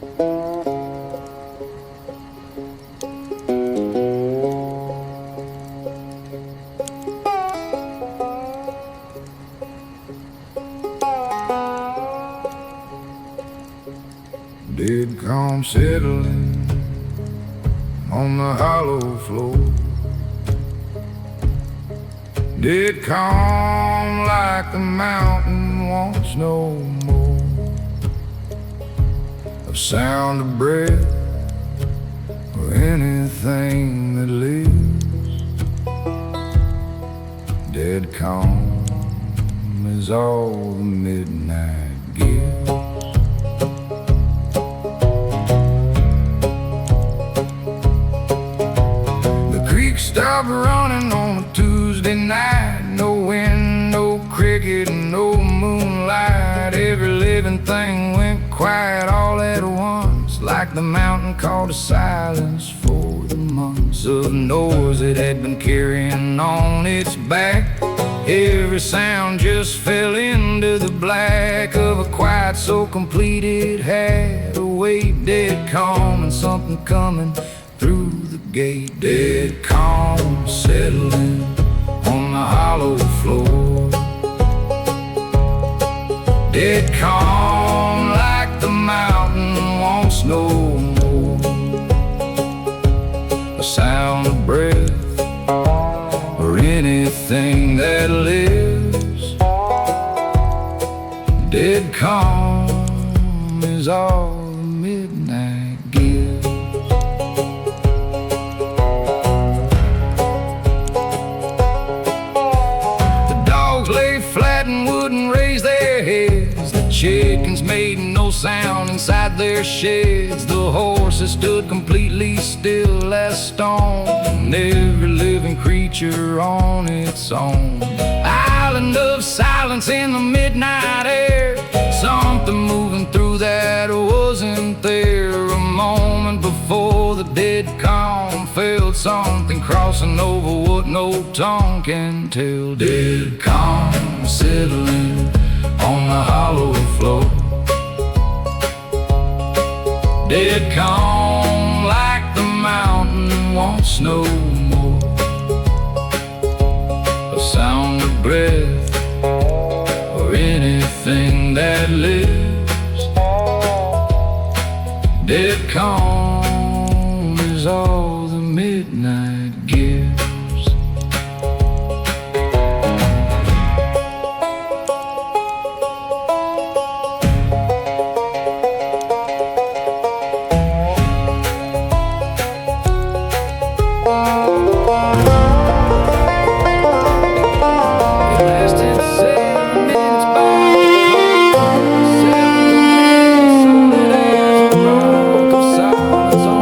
Did come settling on the hollow floor. Did come like the mountain wants no more. A sound of breath or anything that lives. Dead calm is all the midnight gives. Stopped running on a Tuesday night. No wind, no cricket, no moonlight. Every living thing went quiet all at once, like the mountain called a silence for the months of noise it had been carrying on its back. Every sound just fell into the black of a quiet so complete it had a weight. Dead calm and something coming through the gate. Dead calm settling on the hollow floor. Dead calm like the mountain wants no more. A sound of breath or anything that lives. Dead calm is all the midnight gives. Chickens made no sound inside their sheds. The horses stood completely still as stone. And every living creature on its own island of silence in the midnight air. Something moving through that wasn't there. A moment before the dead calm felt something crossing over what no tongue can tell. Dead calm settling on the hollow floor. Dead calm like the mountain wants no more. A sound of breath or anything that lives. Dead calm is all the midnight gives.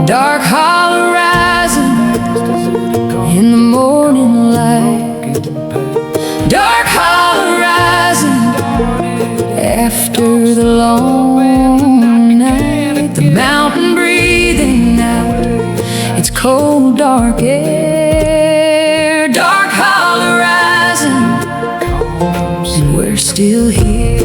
Dark Holler rising in the morning light. Dark Holler rising after the long night. The mountain breathing out its cold dark air. Dark Holler rising and we're still here.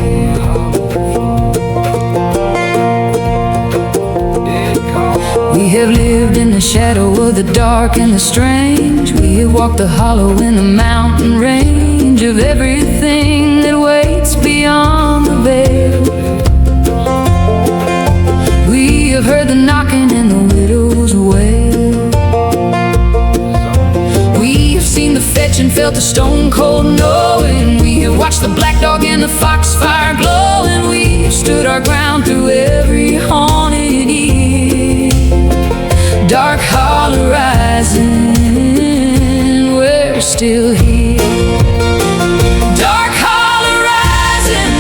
We have lived in the shadow of the dark and the strange. We have walked the hollow in the mountain range of everything that waits beyond the veil. We have heard the knocking and the widow's wail. We have seen the fetch and felt the stone cold knowing. We have watched the black dog and the foxfire glow. And we have stood our ground through every haunted year. Dark Holler rising, we're still here. Dark Holler rising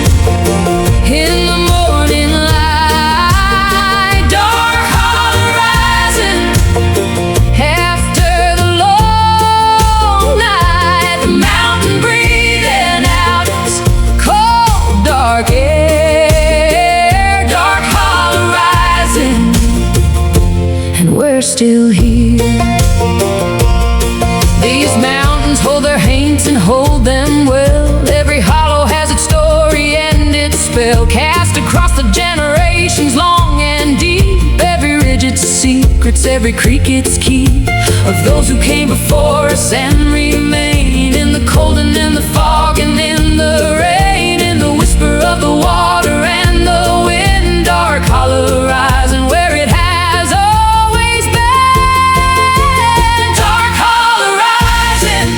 in the morning light. Dark Holler rising after the long night. The mountain breathing out its cold dark air. Dark Holler rising, we're still here. These mountains hold their Haints and hold them well. Every hollow has its story and its spell, cast across the generations long and deep. secrets, every creek its key, of those who came before us and remain, in the cold and in the fog and in the rain, in the whisper of the water and the wind. Dark holler rising where it has always been. Dark holler rising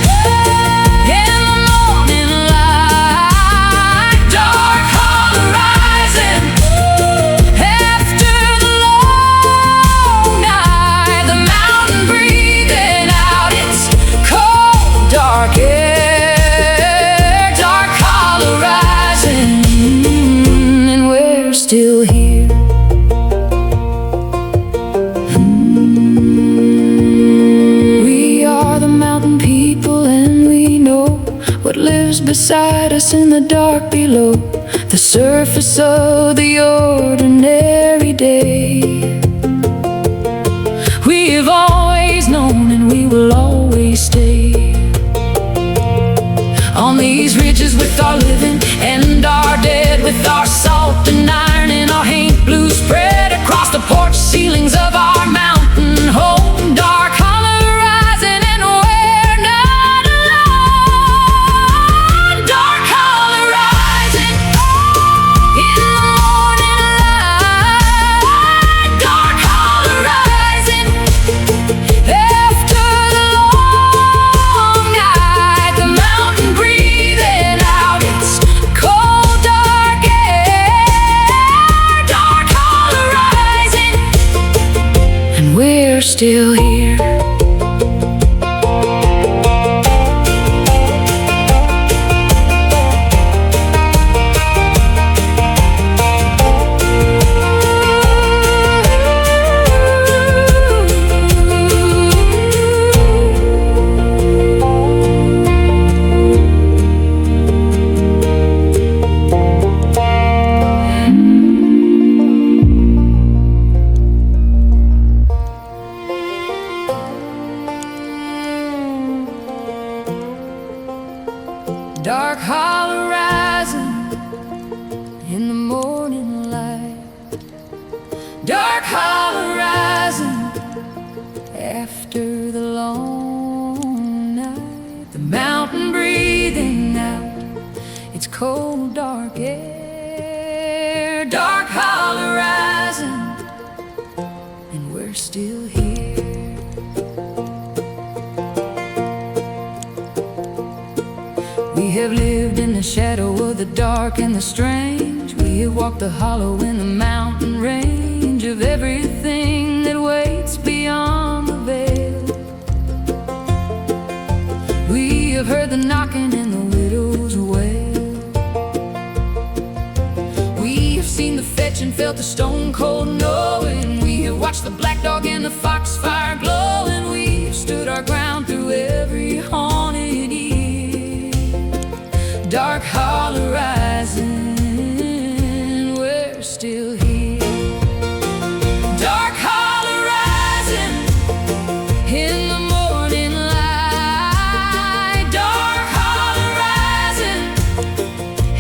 in the morning light. Dark holler rising after the long night. The mountain breathing out its cold dark air. Dark holler rising, and we're still here. We are the mountain people, and we know what lives beside us in the dark below the surface of the ordinary day. We have always known, and we will always stay on these ridges with our living and our dead, with our salt and iron and our Haints blues spread across the porch ceilings of our mountain home. Dark holler rising, and we're not alone. Dark holler rising in the morning light. Dark holler rising after the long night. The mountain breathing out its cold dark air. Dark holler rising, and we're still here. Dark holler rising in the morning light. Dark holler rising after the long night. The mountain breathing out its cold dark air. Dark holler rising, and we're still here. We have lived in the shadow of the dark and the strange. We have walked the hollow in the mountain range of everything that waits beyond the veil. We have heard the knocking and the widow's wail. We have seen the fetch and felt the stone cold knowing. We have watched the black dog and the foxfire glow, and we have stood our ground through every haunted year. Dark holler rising, we're still here. Dark holler rising in the morning light. Dark holler rising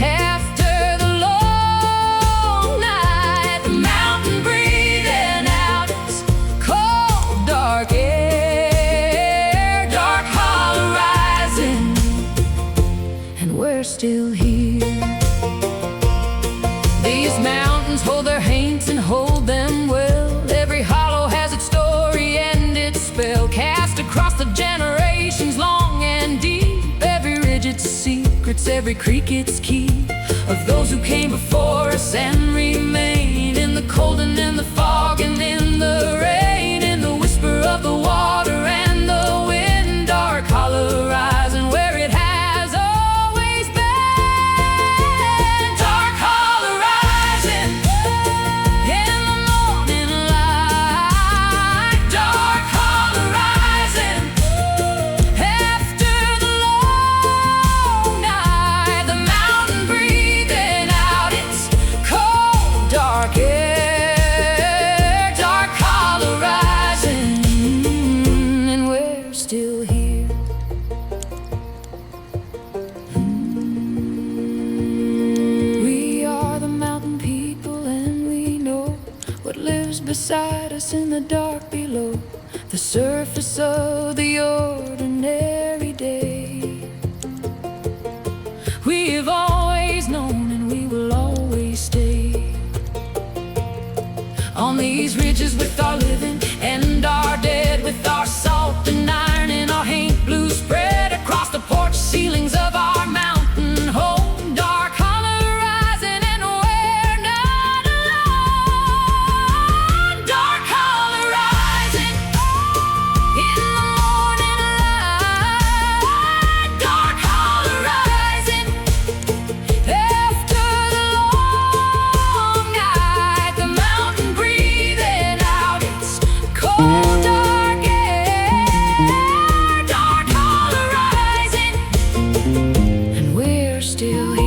after the long night. The mountain breathing out its cold dark air. Dark holler rising, and we're still here. These mountains hold their Haints and hold them well. Every hollow has its story and its spell, cast across the generations long and deep. Every ridge its secrets, every creek its key, of those who came before us and remain, in the cold and in the fog and in the rain, in the whisper of the water and the wind. Dark holler rising where it has always been. Dark holler rising in the morning light. Dark holler rising after the long night. The mountain breathing out its cold dark air. wanders beside us in the dark below the surface of the ordinary day. We have always known and we will always stay on these ridges with our living and our dead, with our salt and iron and our Haint blue spread across the porch ceilings of our mountain home. Dark holler rising and we're not alone. Dark holler rising in the morning light. Dark holler rising after the long night. The mountain breathing out its cold dark air. Dark holler rising, and we're still here.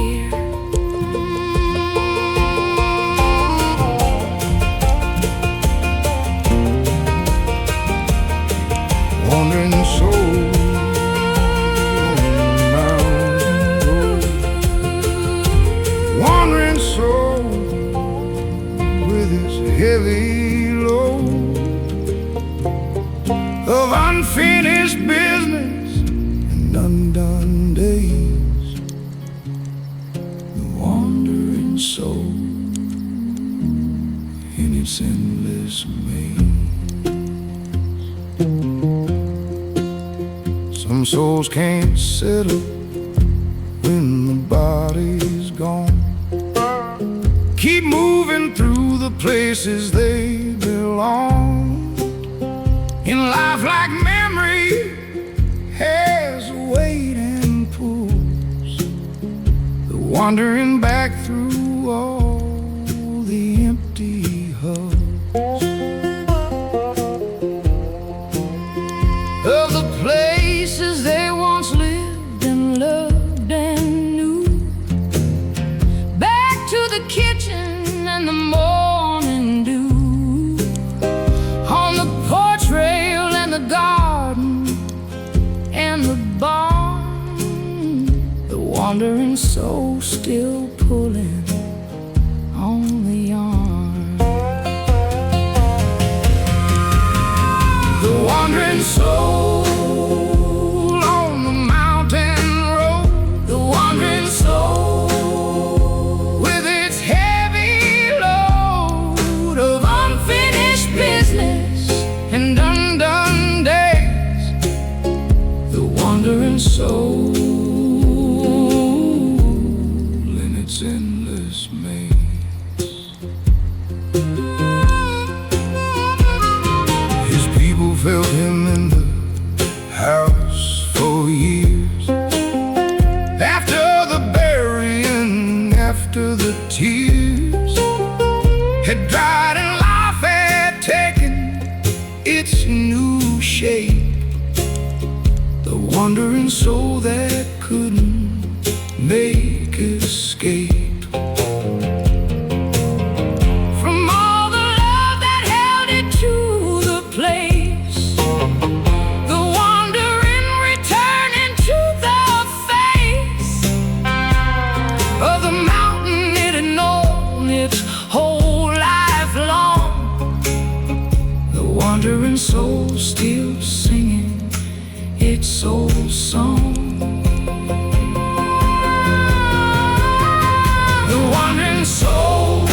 Wandering soul mountain road. Wandering soul with its heavy load of unfinished business and undone days. The wandering soul in its endless maze. Some souls can't settle when the body's gone. Keep moving through the places they belong. In life, like memory has weight and pulls, the wandering back through all the empty hulls of the places they once lived and loved and knew. Back to the kitchen and the morning dew, on the porch rail and the garden and the barn. The wandering soul still pulling on the yarn. The wandering soul on the mountain road. The wandering soul with its heavy load of unfinished business and undone days. The wandering soul in its endless maze. His people felt him in the house for years. After the burying, after the tears had dried and life had taken its new shape, the wandering soul that couldn't make escape from all the love that held it to the place. The wandering returning to the face of the mountain it had known its whole life long. The wandering soul still singing its soul song. The wandering soul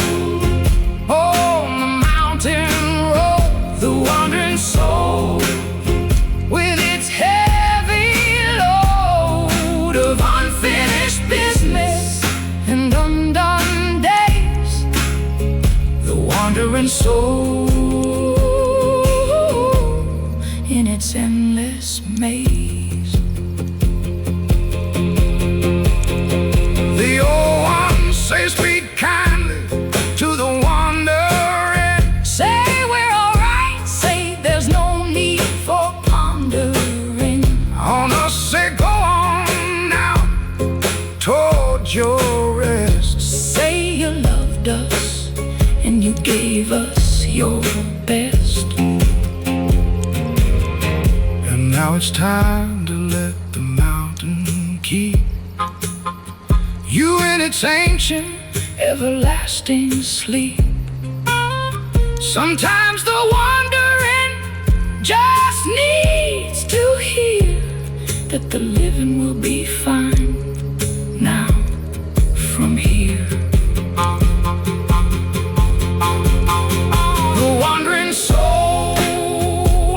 on the mountain road. The wandering soul with its heavy load of unfinished business and undone days. The wandering soul in its endless maze. The old ones say speak kindly to the wandering. Say we're alright, say there's no need for pondering. On us say go on now toward your rest. Say you loved us and you gave us your best. And now it's time to let the mountain keep you in its ancient, everlasting sleep. Sometimes the wandering just needs to hear that the living will be fine now from here. The wandering soul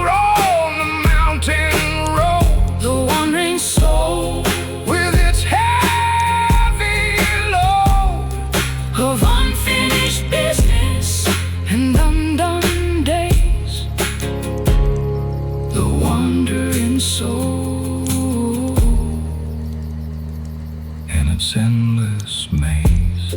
on the mountain road, the wandering soul with its heavy load of unfinished business and undone days. The wandering soul and its endless maze.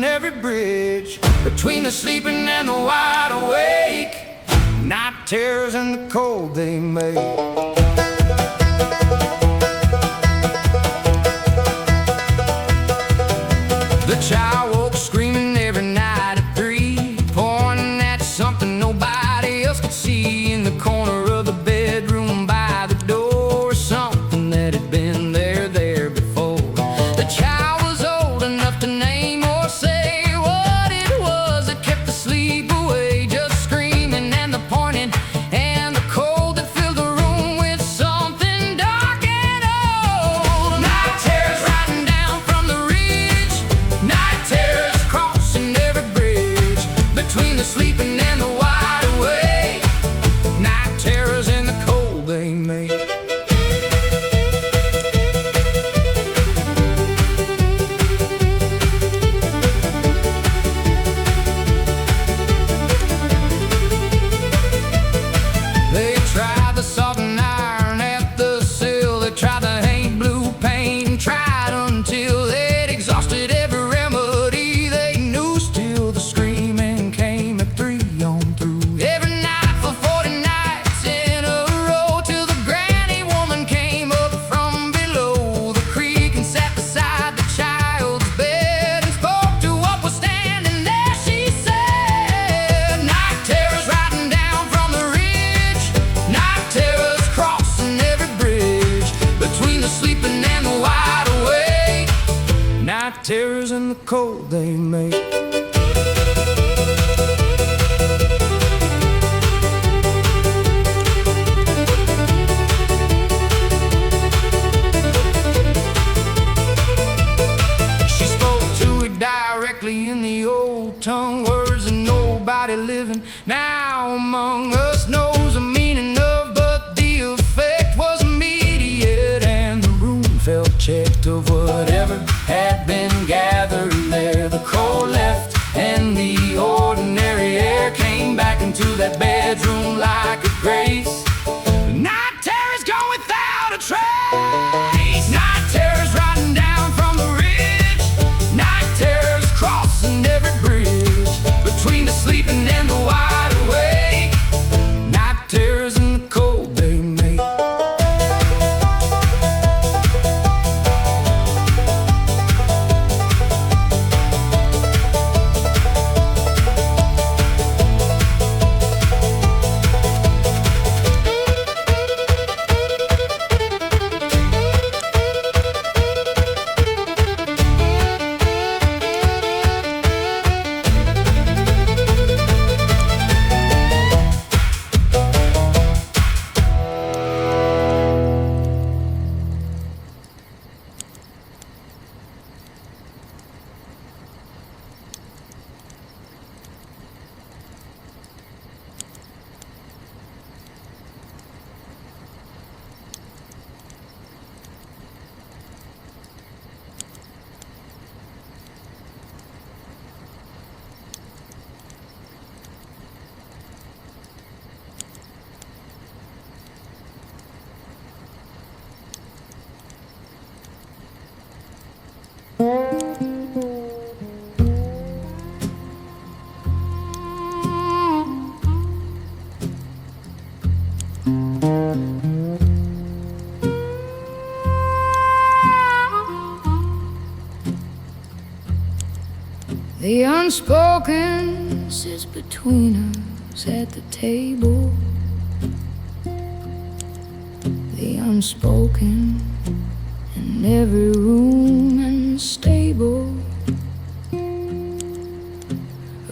Every bridge between the sleeping and the wide awake, night terrors and the cold they make. The child woke screaming every night at 3, pointing at something nobody else could see in the corner of the bedroom by the door, something that had been there before. The child was old enough to name or say sleeping and the wide awake, night terrors and the cold they make. They tried the salt and iron at the sill, they tried the Haints blue paint, tried until they'd exhausted every remedy they knew. Still the screaming came at 3 on through. Every night for 40 nights in a row, till the granny woman came up from below the creek and sat beside the child's bed and spoke to what was standing there. She said, night terrors riding down from the ridge, night terrors crossing every bridge between the sleeping and the wide awake, night terrors and the cold they make. She spoke to it directly in the old tongue, words that nobody living now among us knows the meaning of, but the effect was immediate and the room felt checked of whatever had been gathered there. The cold left and the ordinary air came back into that bedroom like a grace. The night terrors go without a trace, night terrors riding down from the ridge, night terrors crossing every bridge between the sleeping and the wide awake, night terrors and the cold they make. The unspoken sits between us at the table. The unspoken in every room and stable.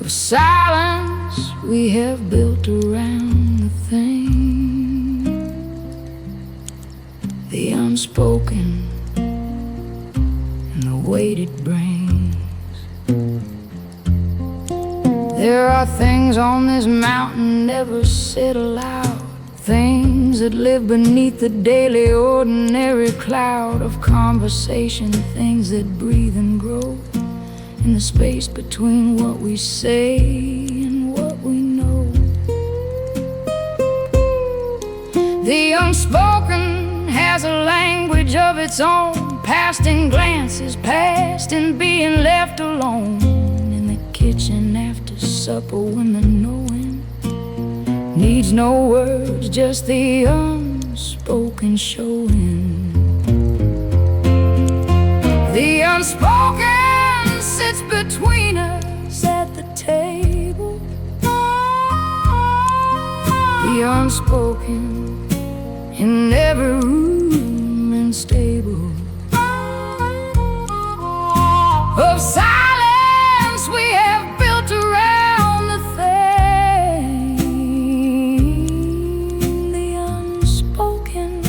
Of silence we have built around the thing. The unspoken and the weight it brings. There are things on this mountain never said aloud, things that live beneath the daily ordinary cloud of conversation, things that breathe and grow in the space between what we say and what we know. The unspoken has a language of its own, past in glances, past in being left alone in the kitchen after supper when the knowing needs no words, just the unspoken showing. The unspoken sits between us at the table. The unspoken in every room and stable. Of silence we have built around the thing. The unspoken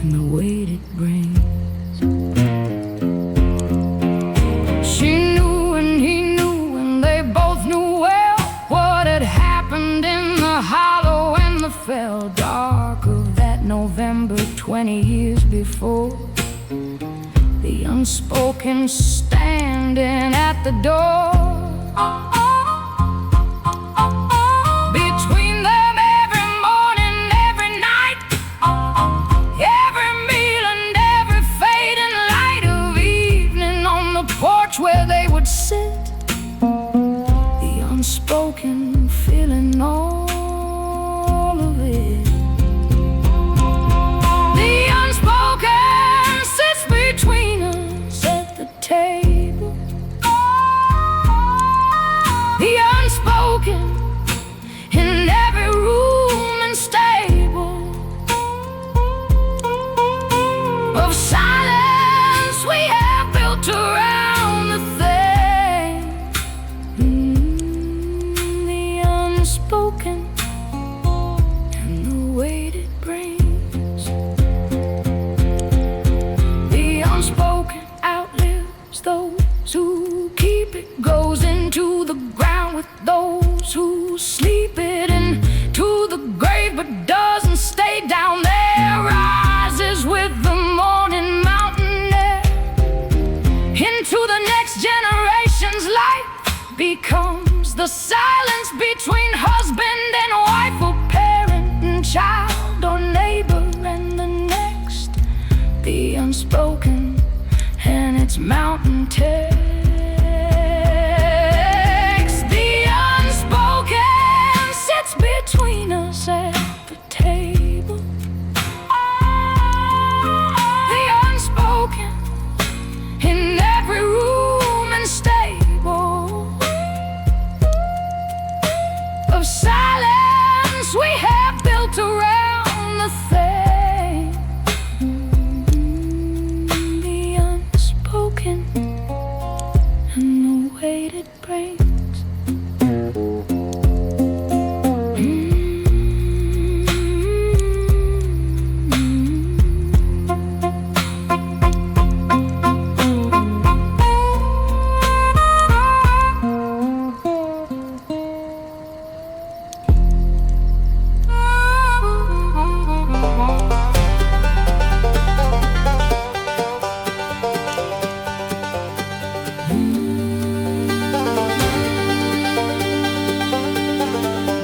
and the weight it brings. She knew and he knew, and they both knew well what had happened in the hollow and the fell dark of that November 20 years before. The unspoken standing at the door. Between them every morning, every night, every meal and every fading light of evening on the porch where they would sit. The unspoken feeling all of it. The unspoken sits between us at the table. The unspoken in every room and stable. Of silence we have built around the thing. The unspoken and the weight it brings. The unspoken outlives those who keep it, goes into the ground with those who sleep it into the grave but doesn't stay down there. Rises with the morning mountain air into the next generation's life. Becomes the silence between husband and wife, or parent and child, or neighbor and the next. The unspoken and its mountain takes. The unspoken sits between us at the table. The unspoken in every room and stable. Of silence we have built around the thing. The unspoken and the weight it brings.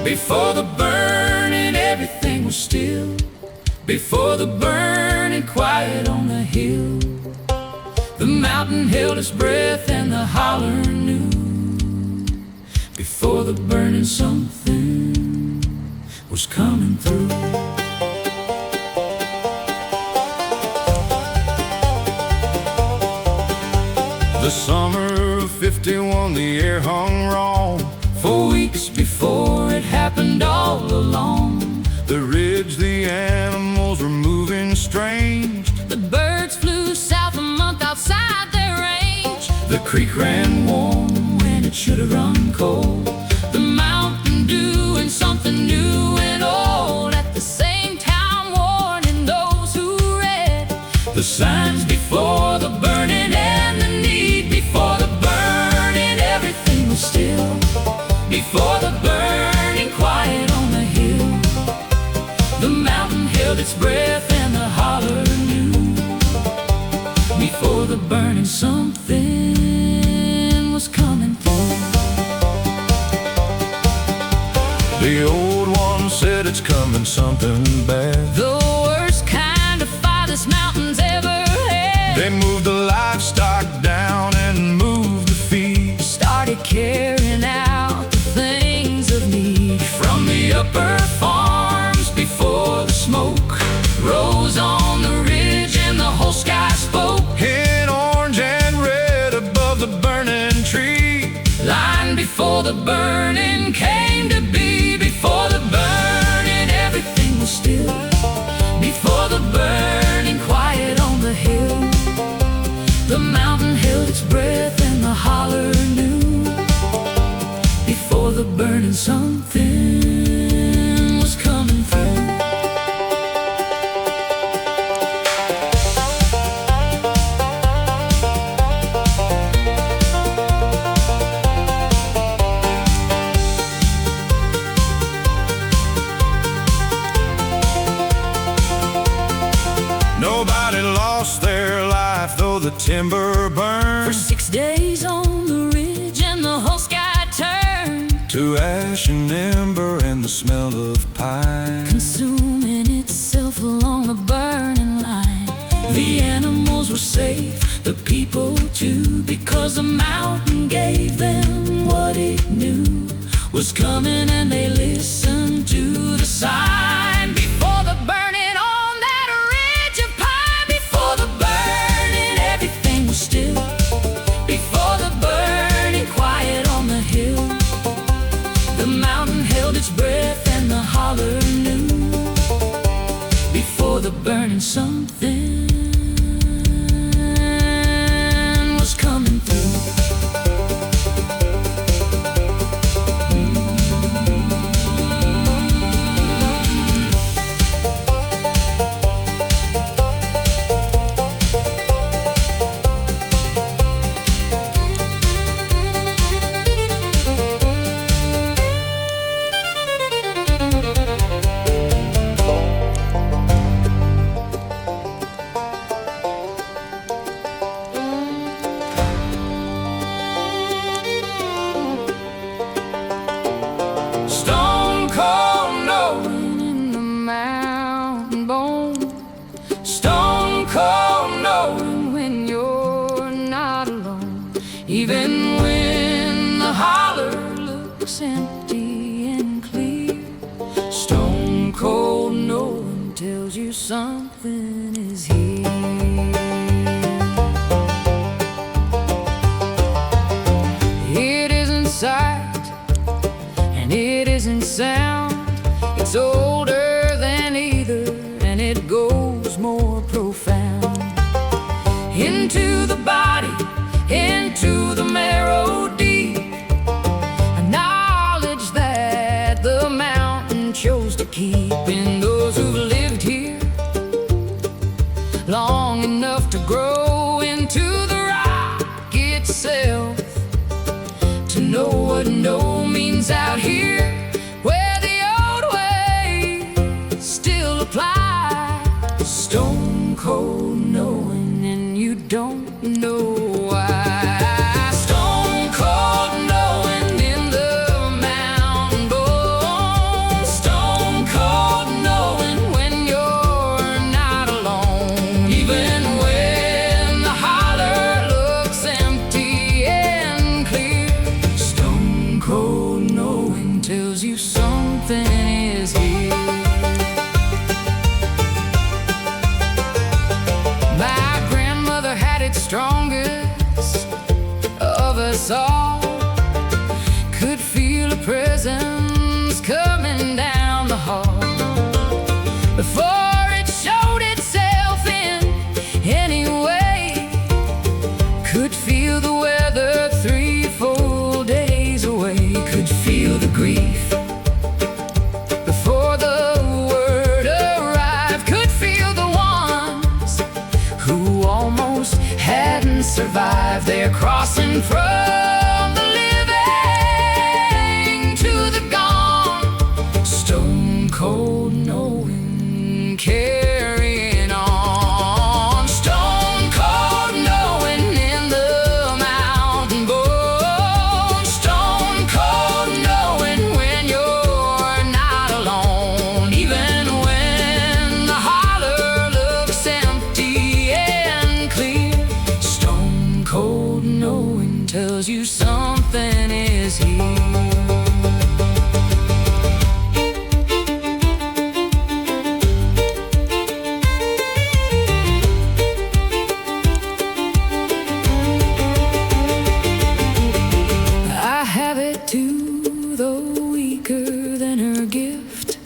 Before the burning, everything was still. Before the burning, quiet on the hill. The mountain held its breath and the holler knew. Before the burning, something was coming through. The summer of 51, the air hung wrong. 4 weeks before it happened all along. The ridge, the animals were moving strange. The birds flew south a month outside their range. The creek ran warm when it should have run cold. The mountain dew and something new and old at the same time, warning those who read the signs before the burning and the need. Before the burning, everything was still. Before the burning, quiet on the hill. The mountain held its breath and the holler knew. Before the burning, something was coming through. The old one said it's coming, something bad. The worst kind of fire this mountain's ever had. They moved the livestock down and moved the feed. Started carrying out the things of need. From the upper farms before the smoke rose on the ridge and the whole sky spoke. In orange and red above the burning tree. Line before the burning came to be. Before the burning, everything was still. Before the burning, quiet on the hill. The mountain held its breath and the holler knew. Before the burning, something was coming through. Nobody lost their life though the timber burned. For 6 days on the ridge and the whole sky turned to ash and ember and the smell of pine, consuming itself along the burning line. The animals were safe, the people too, because the mountain gave them what it knew was coming, and they listened to the sign. Before the burning on that ridge of pine. Before the burning, everything was still. Before the burning, quiet on the hill. The mountain held its breath and the holler knew. Before the burning, something was coming through. stone cold knowing In the mountain bone, stone cold knowing when you're not alone. Even when the holler looks empty and clear, stone cold knowing tells you something is here. It isn't sight and it isn't sound. It's older than either and it goes more profound. Into the body, into the marrow deep. A knowledge that the mountain chose to keep in those who've lived here long enough to grow into the rock itself, to know what no means out here, where the old ways still apply. Stone cold knowing and you don't know why. Stone cold knowing in the mountain bone. Stone cold knowing when you're not alone. Even when the holler looks empty and clear, stone cold knowing tells you something is here. My grandmother had it strongest of us saw. Could feel a presence coming down the hall before it showed itself in any way. Could feel the weather 3 full days away. Could feel the grief before the word arrived. Could feel the ones who almost hadn't survived. They're crossing from the living to the gone, stone cold knowing, carrying on. Stone cold knowing in the mountain bones. Stone cold knowing when you're not alone, even when the holler looks empty and clear. Stone cold knowing tells you something is here. I have it too, though weaker than her gift.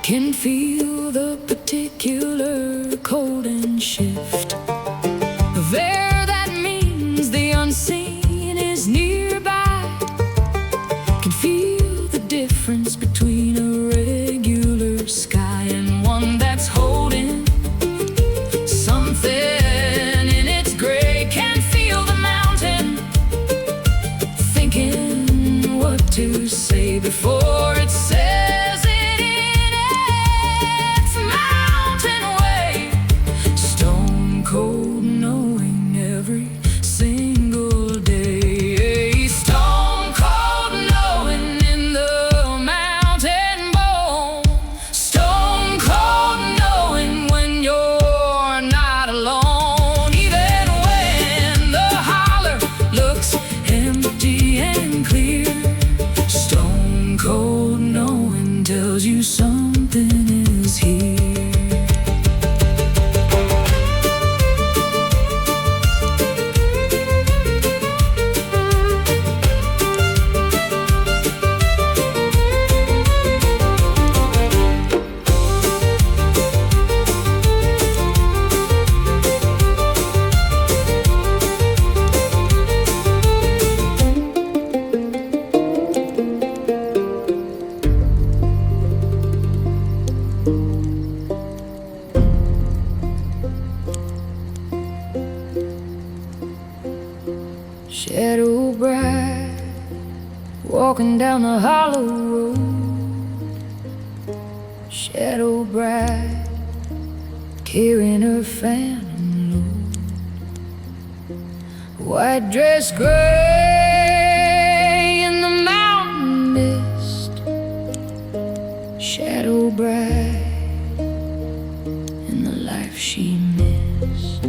Can feel the particular cold and shift. There, that means the unseen is nearby. Can feel the difference between a regular sky and one that's holding something in its gray. Can feel the mountain thinking what to say before it says it in its mountain way. Stone cold knowing every single day. Stone cold knowing in the mountain bone. Stone cold knowing when you're not alone, even when the holler looks empty and clear. Stone cold knowing tells you something is here. Shadow bright, walking down the hollow road. Shadow bright, carrying her phantom load. White dress gray in the mountain mist. Shadow bright in the life she missed.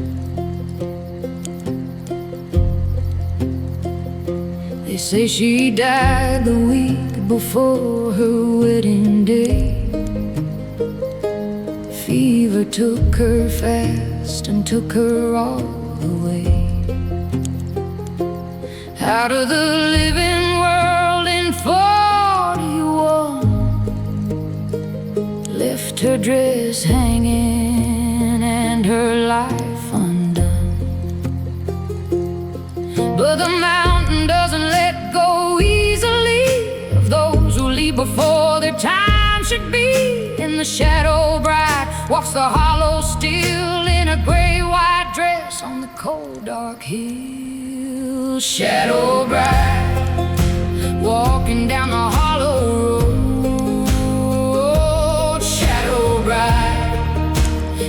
They say she died the week before her wedding day. Fever took her fast and took her all the way out of the living world in 41. Left her dress hanging and her life undone. But the mountain doesn't let go easily of those who leave before their time should be. In the shadow bright walks the hollow still, in a gray-white dress on the cold dark hill. Shadow bright, walking down the hollow road. Shadow bright,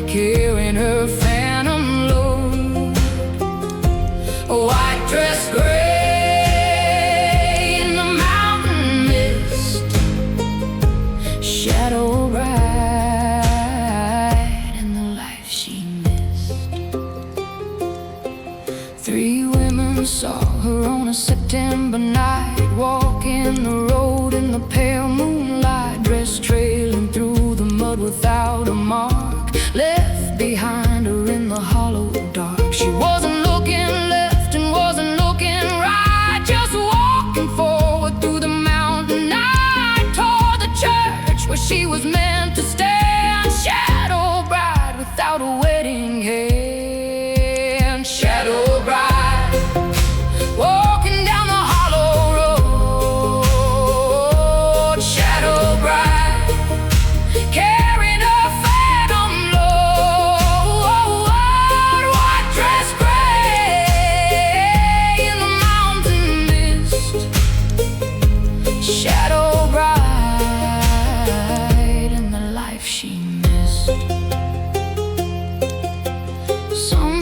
carrying her phantom load. A white dress gray in the mountain mist. Shadow bright in the life she missed. 3 women saw her on a September night, walking the road in the pale moonlight, dress trailing through the mud without a mark, left behind her in the hollow dark. She wasn't looking left and wasn't looking right.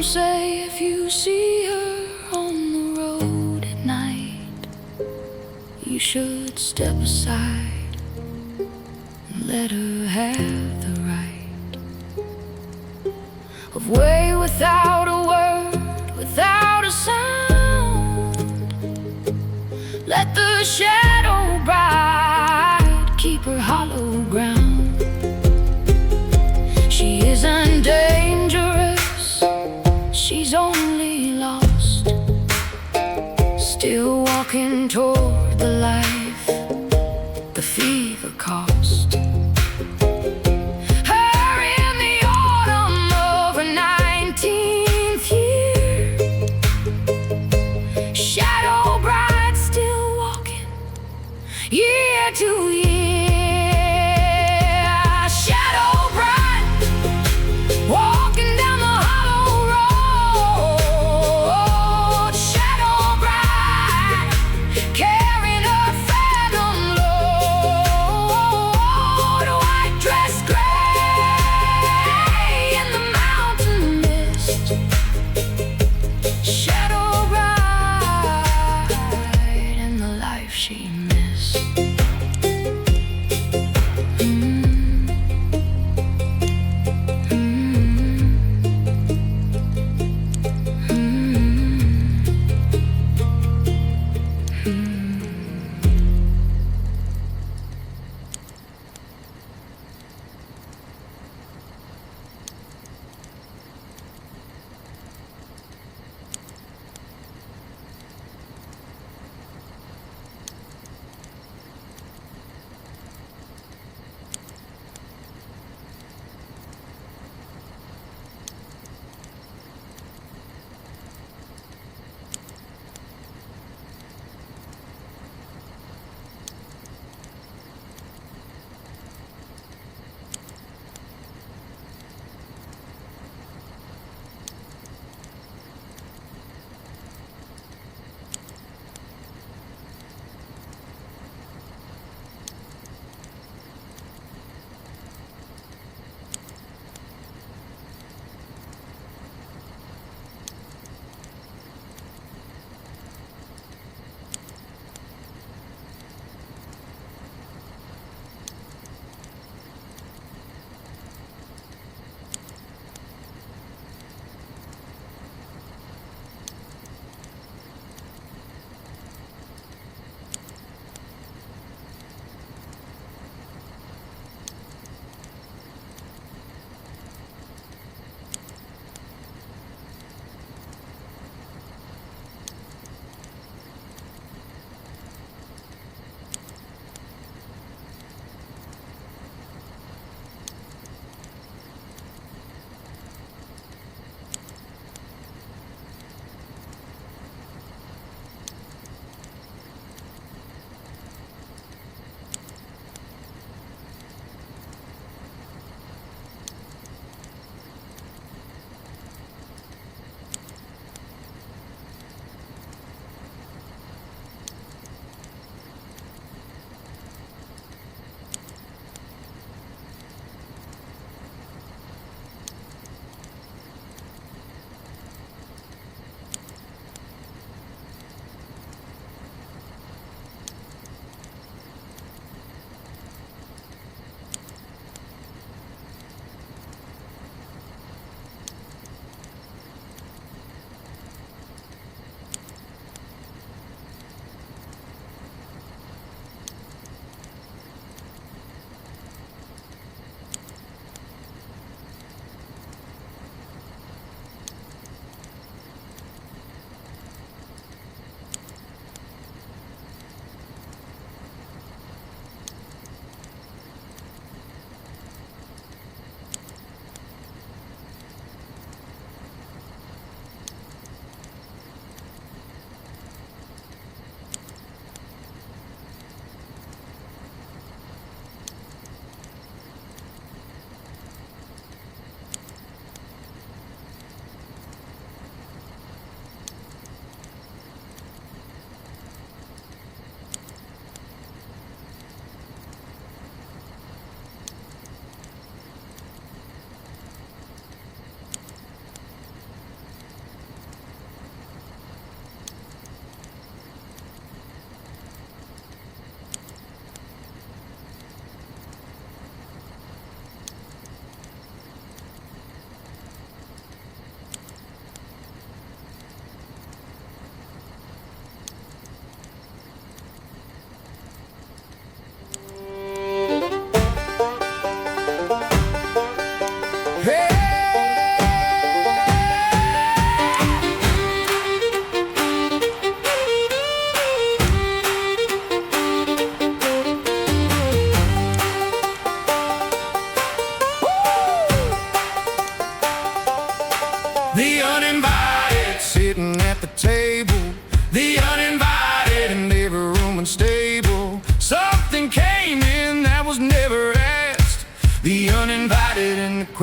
say if you see her on the road at night, you should step aside and let her have the right of way without a word, without a sound. Let the shadow bride keep her hollow ground. She isn't dangerous, she's only lost, still walking toward the life the fever cost. Her in the autumn of her 19th year, shadow bride still walking year to year. Shadow bride walking down the hollow road. Shadow bride carrying her phantom load.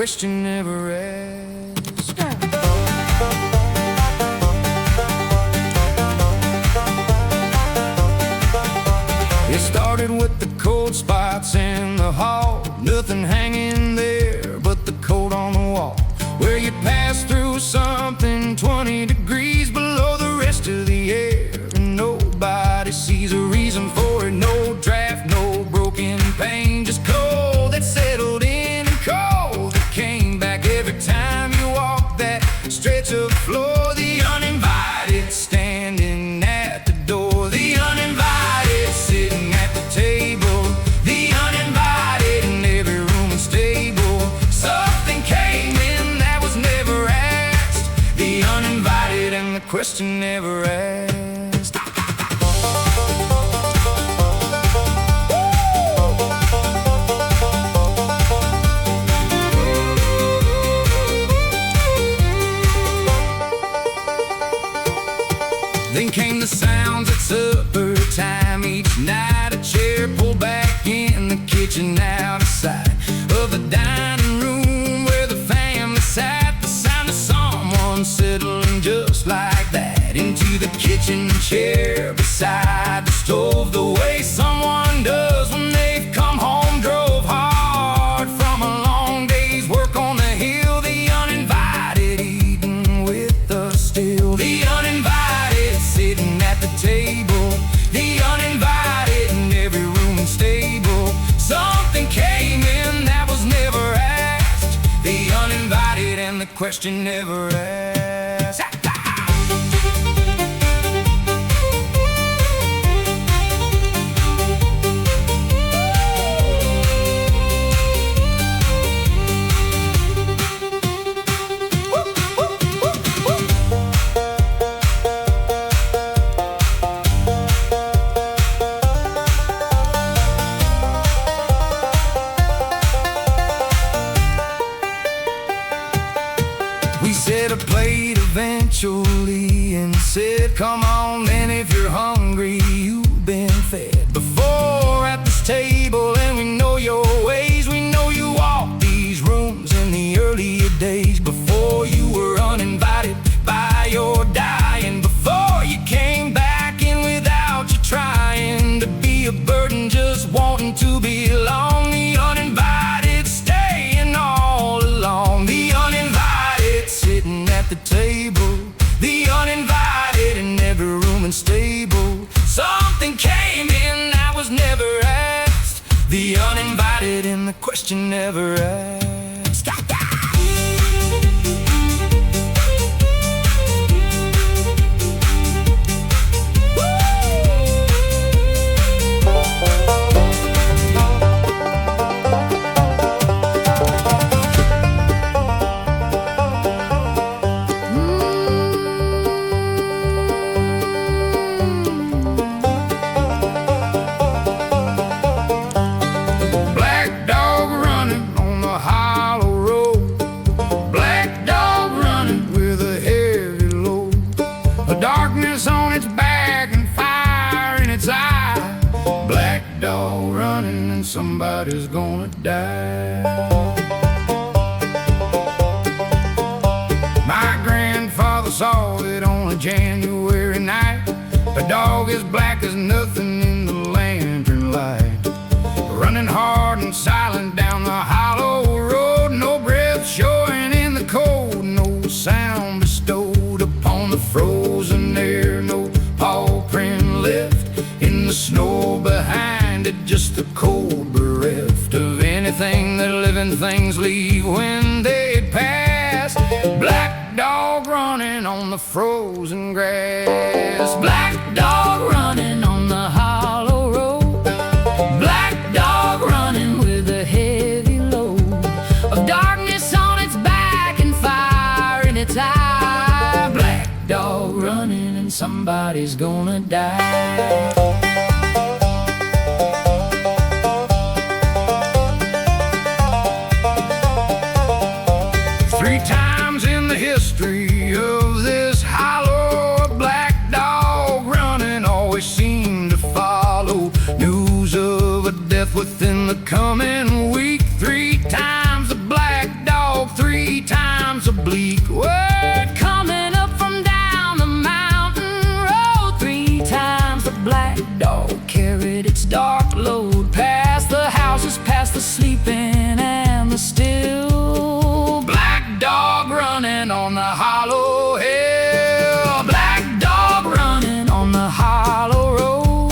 question never asked. It started with the cold spots in the hall, nothing hanging there but the coat on the wall, where you pass through something 20 degrees below the rest of the air, and nobody sees a reason for it. No draft, no broken pane, just cold that settled in and cold that came back every time you walked that stretch of floor. The uninvited standing at the door, the uninvited sitting at the table, the uninvited in every room and stable. Something came in that was never asked, the uninvited and the question never asked. Then came the sounds at supper time. Each night a chair pulled back in the kitchen outside of the dining room where the family sat. The sound of someone settling just like that into the kitchen chair beside the stove, the way someone does when they've come home, drove hard from a long day's work on the hill. The uninvited eating with us still, the uninvited sitting at the table, the uninvited in every room and stable. Something came in that was never asked, the uninvited and the question never asked. We set a plate eventually and said, come on then, if you're hungry, you've been fed before at this table, and we know your ways. We know you walked these rooms in the earlier days, before you were uninvited by your dying, before you came back in without you trying to be a burden, just wanting to belong. The uninvited staying all along, the uninvited sitting at the table, the uninvited in every room and stable. Something came in that was never asked, the uninvited and the question never asked. Darkness on its back and fire in its eye. Black dog running and somebody's gonna die. My grandfather saw it on a January night. A dog as black as nothing in the lantern light, running hard and silent down the hollow road. No breath showing in the cold, no sound bestowed upon the frozen air, no paw print left in the snow behind it, just the cold bereft of anything that living things leave when they pass. Black dog running on the frozen grass, black dog running on the hollow road, black dog running with a heavy load of darkness on its back and fire in its eye. Black dog running and somebody's gonna die. 3 times in the history of this hollow, a black dog running always seemed to follow news of a death within the coming week. 3 times the black dog sleeping and the still black dog running on the hollow hill. Black dog running on the hollow road.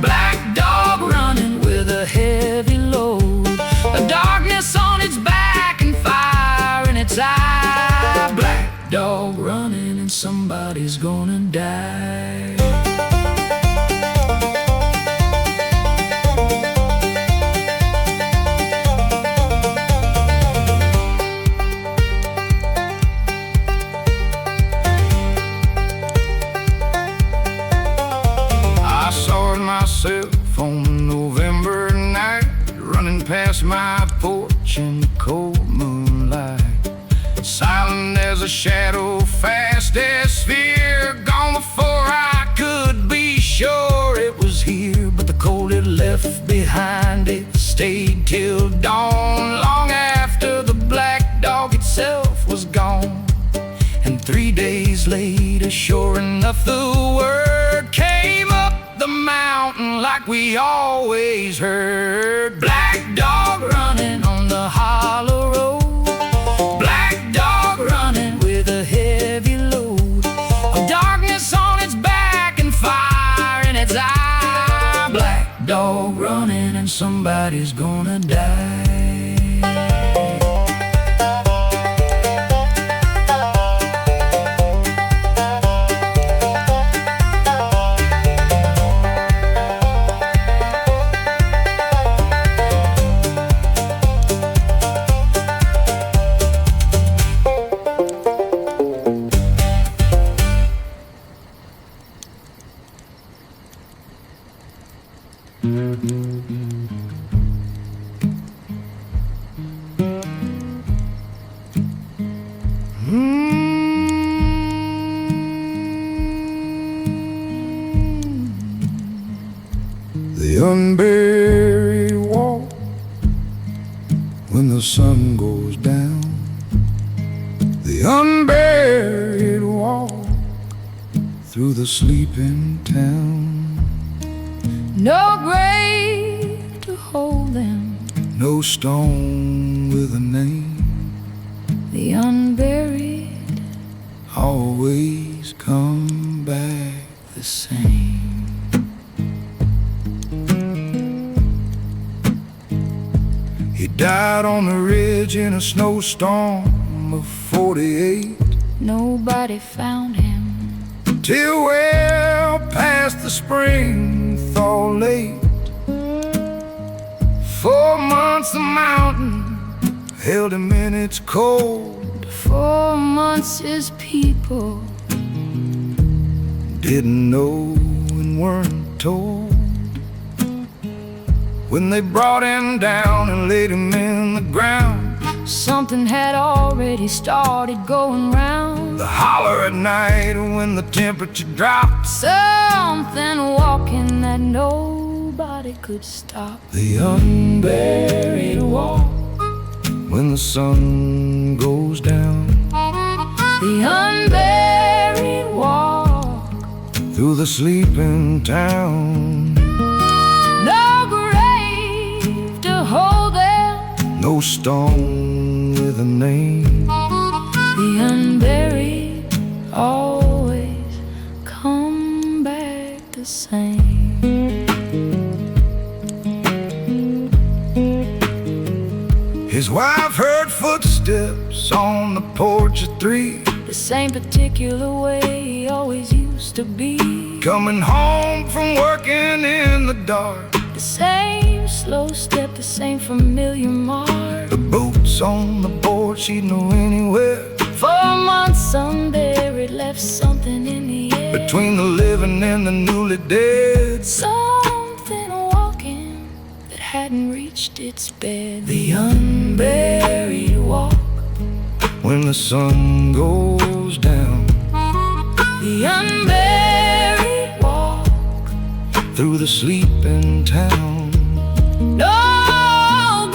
Black dog running with a heavy load. A darkness on its back and fire in its eye. Black dog running and somebody's gonna die. Myself on a November night, running past my porch in the cold moonlight. Silent as a shadow, fast as fear, gone before I could be sure it was here. But the cold it left behind, it stayed till dawn, long after the black dog itself was gone. And 3 days later, sure enough, the word came up the mountain like we always heard. Black dog running on the hollow road. Black dog running with a heavy load. Of darkness on its back and fire in its eye. Black dog running and somebody's gonna die. The unburied walk when the sun goes down. The unburied walk through the sleeping town. No grave to hold them, no stone with a name. the unburied always come back the same. He died on the ridge in a snowstorm of 48. Nobody found him Till well past the spring thaw late. 4 months the mountain held him in its cold. 4 months his people Didn't know and weren't told. When they brought him down and laid him in the ground, something had already started going round. the holler at night when the temperature dropped. Something walking that nobody could stop. The unburied walk when the sun goes down. The unburied walk Through the sleeping town. No grave to hold them, No stone with a name. the unburied always come back the same. His wife heard footsteps on the porch at 3, The same particular way he always used to be. coming home from working in the dark. The same slow step, the same familiar mark. The boots on the board, she'd know anywhere. 4 months unburied left something in the air. Between the living and the newly dead. Something walking that hadn't reached its bed. The unburied walk When the sun goes down. The unburied walk Through the sleeping town. No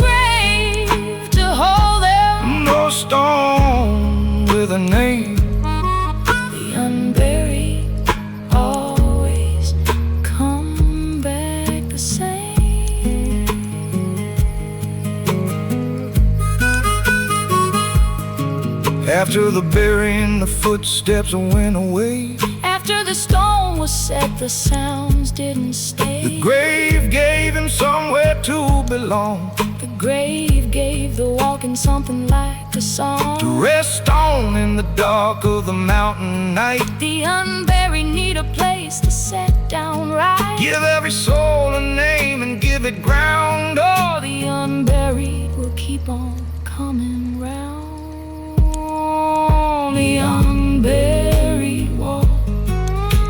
grave to hold them, No stone with a name. the unburied always come back the same. After the burying, the footsteps went away. After the stone was set, the sounds didn't stay. The grave gave him somewhere to belong. The grave gave the walking something like a song to rest on in the dark of the mountain night. The unburied need a place to set down right. Give every soul a name and give it ground. Oh, the unburied will keep on coming round. The unburied walk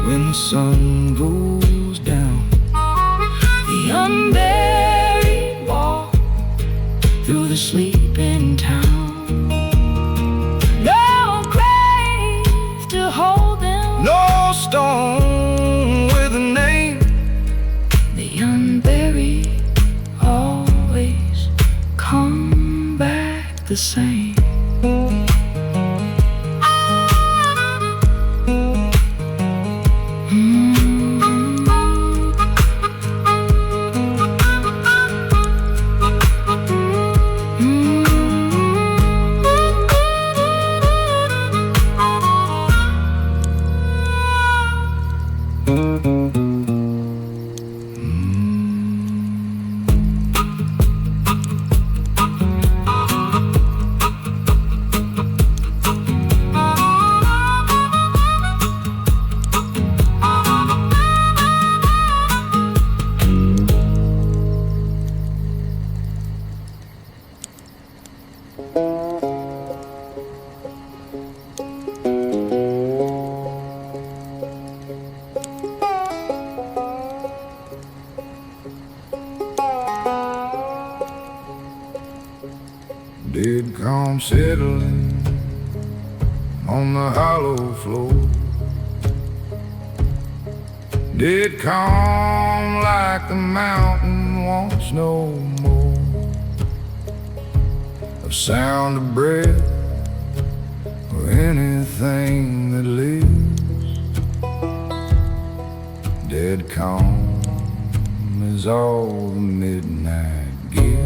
when the sun goes down. The unburied walk through the sleeping town. No grave to hold them, no stone with a name. The unburied always come back the same. Did come settling on the hollow floor. Did come like the mountain wants no more. A sound of breath or anything that lives. Dead calm is all the midnight gives.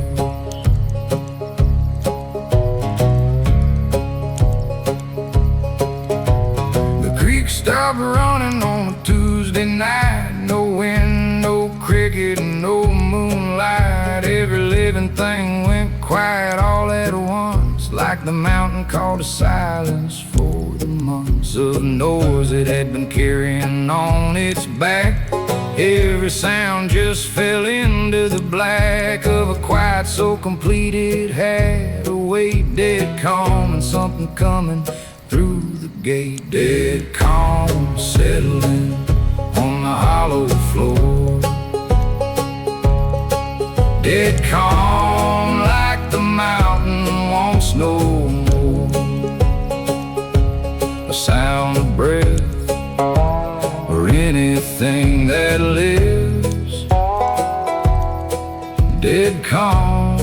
Stopped running on a Tuesday night. No wind, no cricket, no moonlight. Every living thing went quiet all at once, like the mountain called a silence for the months of noise it had been carrying on its back. Every sound just fell into the black of a quiet so complete it had a weight. Dead calm and something coming through the gate. Dead calm settling on the hollow floor. Dead calm like the mountain wants no more. A sound of breath or anything that lives. Dead calm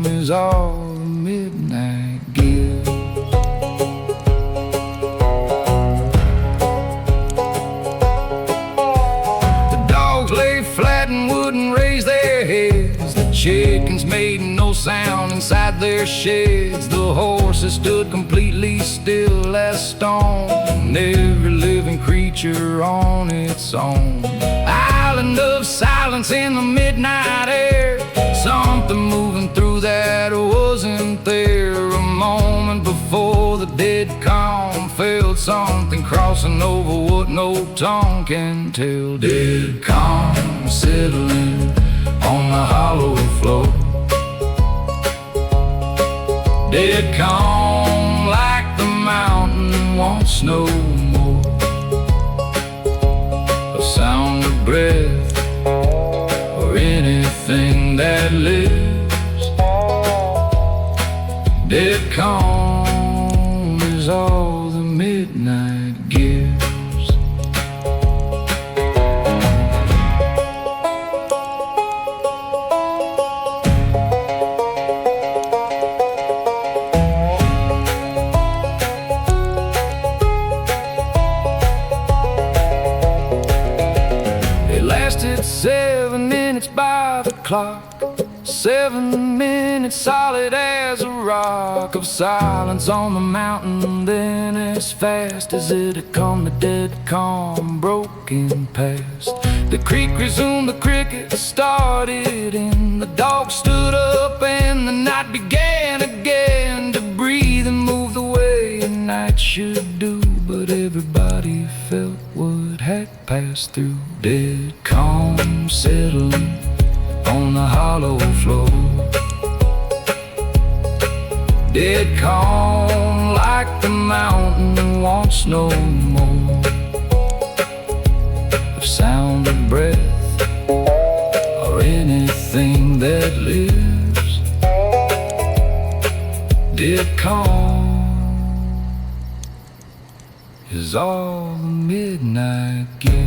is all the midnight gives. Chickens made no sound inside their sheds. The horses stood completely still as stone. And every living creature on its own island of silence in the midnight air. Something moving through that wasn't there. A moment before the dead calm felt something crossing over what no tongue can tell. Dead calm settling on the hollow floor. Dead calm like the mountain wants no more. A sound of breath or anything that lives. Dead calm is all the midnight gives. 7 minutes solid as a rock of silence on the mountain. Then as fast as it had come, the dead calm broke in past. The creek resumed, the cricket started in. The dog stood up and the night began again to breathe and move the way a night should do. But everybody felt what had passed through. Dead calm settling on the hollow floor. Dead calm like the mountain wants no more of sound of breath or anything that lives. Dead calm is all the midnight gives.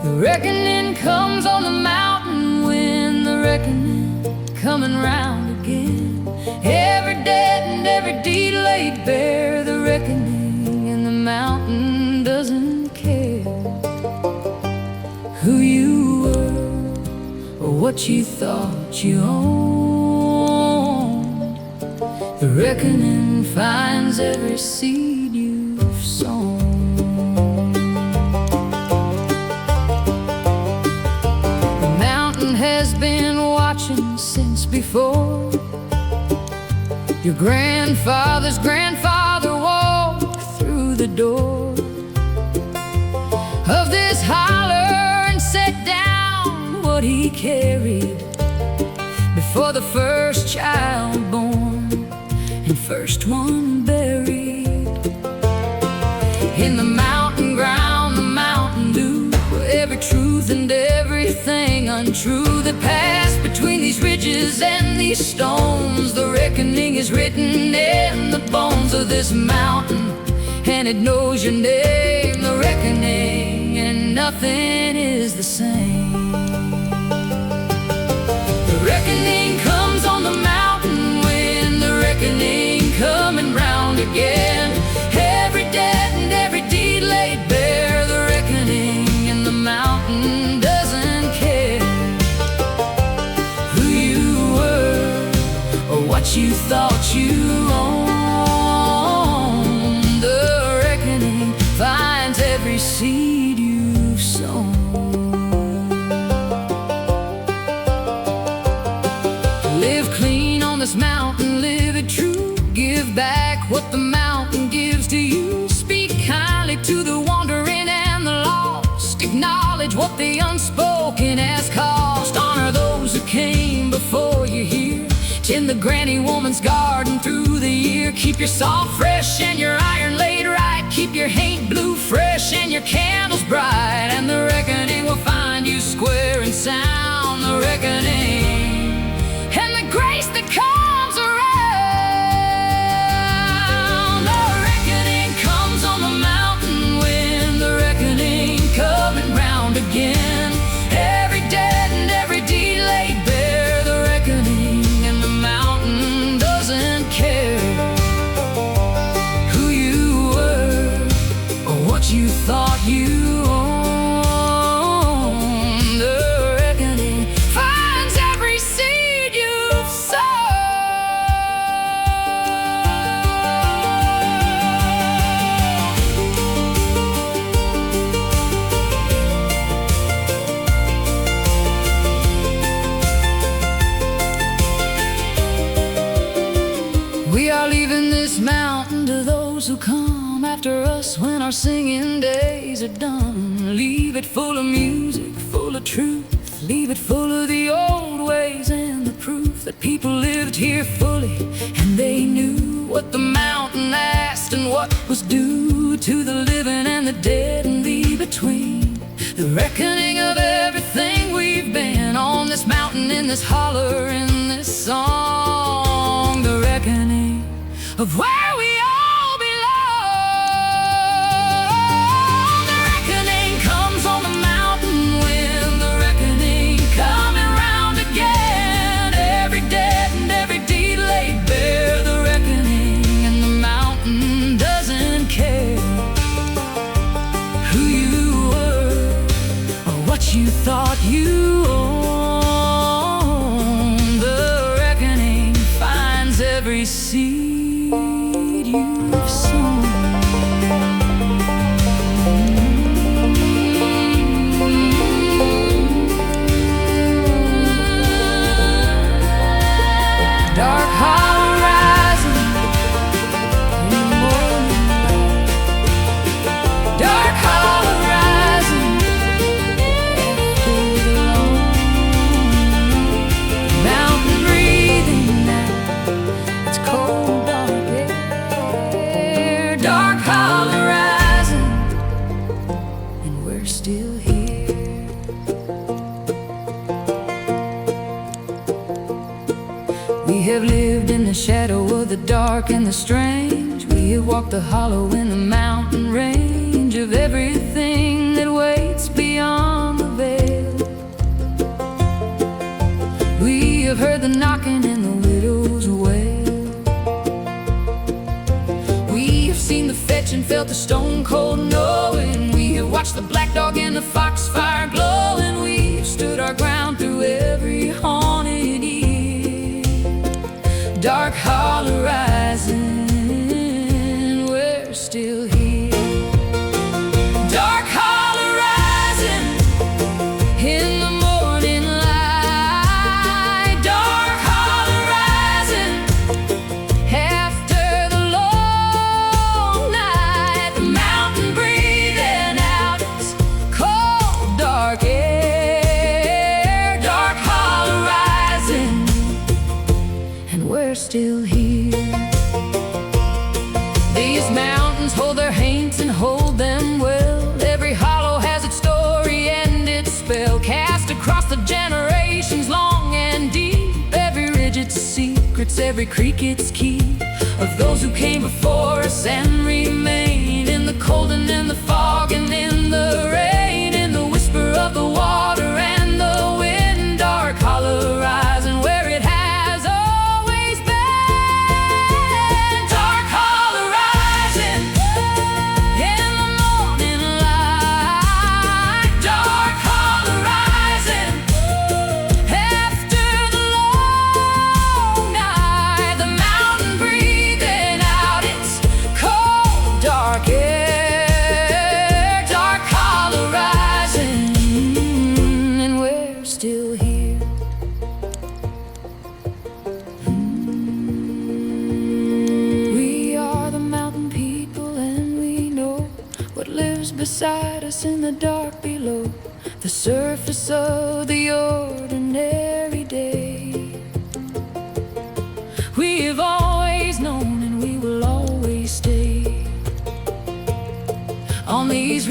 The reckoning comes on the mountain when the reckoning coming round again. Every debt and every deed laid bare, the reckoning in the mountain doesn't care who you were or what you thought you owned. The reckoning finds every seed you've sown. Has been watching since before your grandfather's grandfather walked through the door of this holler and set down what he carried before the first child born and first one buried. In the mountain ground, the mountain dew, every truth and everything untrue that passed between these ridges and these stones. The reckoning is written in the bones of this mountain, and it knows your name. The reckoning, and nothing is the same. The reckoning comes on the mountain when the reckoning coming round again. Every debt and every deed laid bare, the reckoning in the mountain doesn't care who you were or what you thought you owned. The reckoning finds every seed you've sown. Live clean on this mountain, live it true. Give back what the mountain gives to you. Speak kindly to the wandering and the lost. Acknowledge what the unspoken has cost. Honor those who came before you here. Tend the granny woman's garden through the year. Keep your salt fresh and your iron laid right. Keep your haint blue fresh and your candles bright. And the reckoning will find you square and sound. The reckoning and the grace that comes around. The reckoning comes on the mountain when the reckoning coming round again. Every debt and every deed laid bare, the reckoning in the mountain doesn't care who you were or what you thought you owned. The reckoning finds every seed you've sown. We are leaving this mountain to those who come after us when our singing days are done. Leave it full of music, full of truth. Leave it full of the old ways and the proof that people lived here fully, and they knew what the mountain asked and what was due to the living and the dead and the between. The reckoning of everything we've been on this mountain, in this holler, in this song. The reckoning of where we all belong. The reckoning comes on the mountain when the reckoning coming round again. Every debt and every deed laid bare. The reckoning and the mountain doesn't care who you were or what you thought you owned. The reckoning finds every seed you've sown. Dark holler rising in the morning light. Dark holler rising after the long mountain breathing now. It's cold, dark air. Dark holler rising, and we're still here. We have lived in the shadow of the dark and the strange. We have walked the hollow in the mountain range of everything that waits beyond the veil. We have heard the knocking and the widow's wail. We have seen the fetch and felt the stone cold knowing. We have watched the black dog and the foxfire glow, and we have stood our ground through every haunted year. Dark holler rising, we're still here. Dark holler rising in the morning light. Dark holler rising after the long night. The mountain breathing out its cold, dark air. Dark holler rising, and we're still here. These mountains hold their Haints and hold them well. Every hollow has its story and its spell, cast across the generations long and deep. Every ridge its secrets, every creek its key, of those who came before us and remain. In the cold and in the fog and in the rain, in the whisper of the water and the wind. Dark holler rising where it has always been. Dark holler rising in the morning light. Dark holler rising after the long night. The mountain breathing out its cold, dark air. Dark holler rising, and we're still here. We are the mountain people, and we know what lives beside us in the dark below the surface of the ordinary day. We have always known, and we will always stay on these